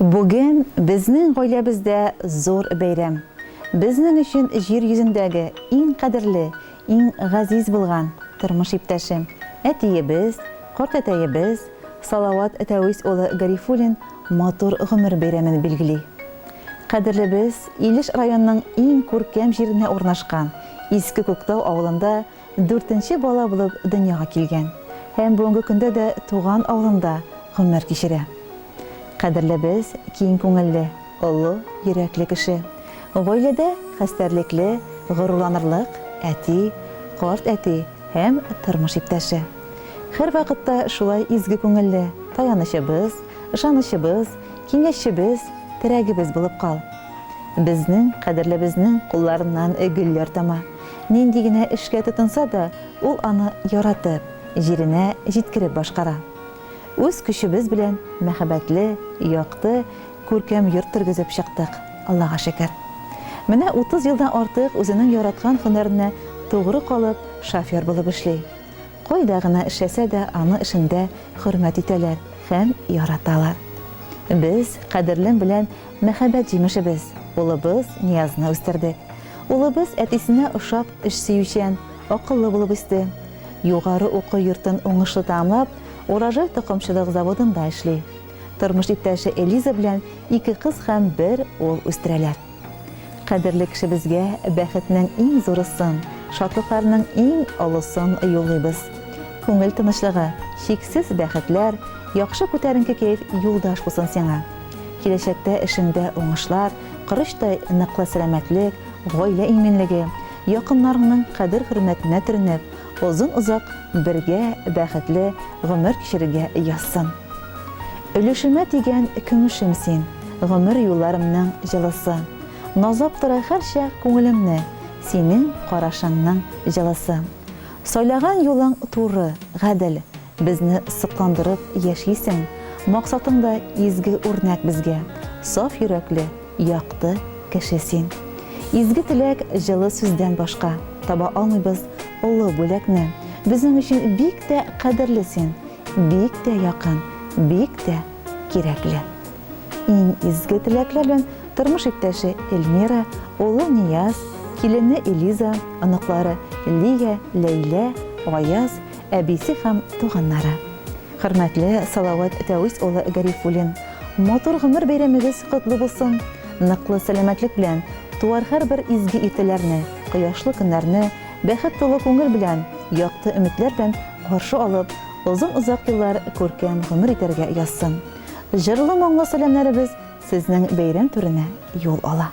Bugün bizning oilabizda zo'r bayram. Bizning uchun yer yuzindagi eng qadrli, eng aziz bo'lgan turmush iпташim, atiyimiz, qortatayimiz Салават Гарифуллин motor g'umr bayramini belgili. Qadrli biz Ilish rayonining eng ko'rkam yerine o'rnashgan Eski Ko'ktov avlida 4-bola bo'lib dunyoga kelgan. Hem bugungi kunda da tug'an avlida g'umr kechira. Qadrli biz keng ko'ngilli, ulug' yurakli kishi. Oilada xastarlikli, g'ururlanirlik, ati, qort ati hem turmush iptashi. Har vaqtda shulay izgi ko'ngilli, tayanishimiz, ishonishimiz, kengashimiz, tiragimiz bo'lib qol. Bizning qadrli bizning qo'llaridan gullar tama. Nendigina ishga tutinsa da, ul ani yaratib, yerine jitkirib boshqara. O'z kuchimiz bilan muhabbatli, yoqti, ko'rkam yurt turgizib chiqdik. Allohga shukr. Mana 30 yildan ortiq o'zining yaratgan hunarini to'g'ri qolib, shofyor bo'lib ishlaydi. Qo'ydag'ini ishlasa da, ani ishinde hurmat etalar ham yaratalar. Biz qadrlim bilan muhabbat jimishimiz, ulimiz Niyazni o'stirdik. Ulimiz atisini o'xshab ish suyuvchan, aqlli bo'lib o'sdi. Yuqori o'quv yurtin o'ngishli tamamlab, O'raji to'qimchilik zavodida ishlaydi. Turmush iptashi Eliza bilan ikki qiz ham bir o'g'il o'stiralar. Qadrli kishi bizga baxtning eng zo'risin, shodliklarning eng olisin yo'llaymiz. Ko'ngil tinchligi, cheksiz baxtlar, yaxshi ko'tarinki kayf yo'ldosh bo'lsin senga. Kelajakda ishingda o'ngishlar, qirishday niqli salomatlik, oila iminligi, yaqinlarning qadr-hurmatini tirinib, uzun-uzoq birga baxtli g'umr kishiriga yozsin. Ulushima degan kumushimsin, g'umr yo'llarimning jilisi. Nozab tura har shay ko'nglimni, sening qarashingning jilisi. So'ylagan yo'ling to'g'ri, g'adil, bizni siqlandirib yashaysan. Maqsadingda izgi o'rnak bizga, sof yurakli, yoqti kishisin. Izgi tilak jili so'zdan boshqa toba olmaymiz ulug' bo'lakni. Bizning uchun bek de qadrlisin, bek de yaqin, bek de kerakli. Eng izgi tilaklar bilan turmush iptashi Elmira, o'g'li Niyaz, kelini Eliza, aniqlari Liya, Leyla, G'oyaz, abisi ham tug'anlari. Hurmatli Salavat Garifullin, motor g'umr bayramingiz qutlu bo'lsin. Niqli salomatlik bilan tuvar har bir izgi ertalarni, quyoshli kunlarni baxt to'la ko'ngil bilan, yoqti umidlar bilan qarshi olib, uzun-uzoq yillar ko'rkam g'umr etarga yozsin. Jirli mongli salomlarimiz sizning bayram turine yo'l ola.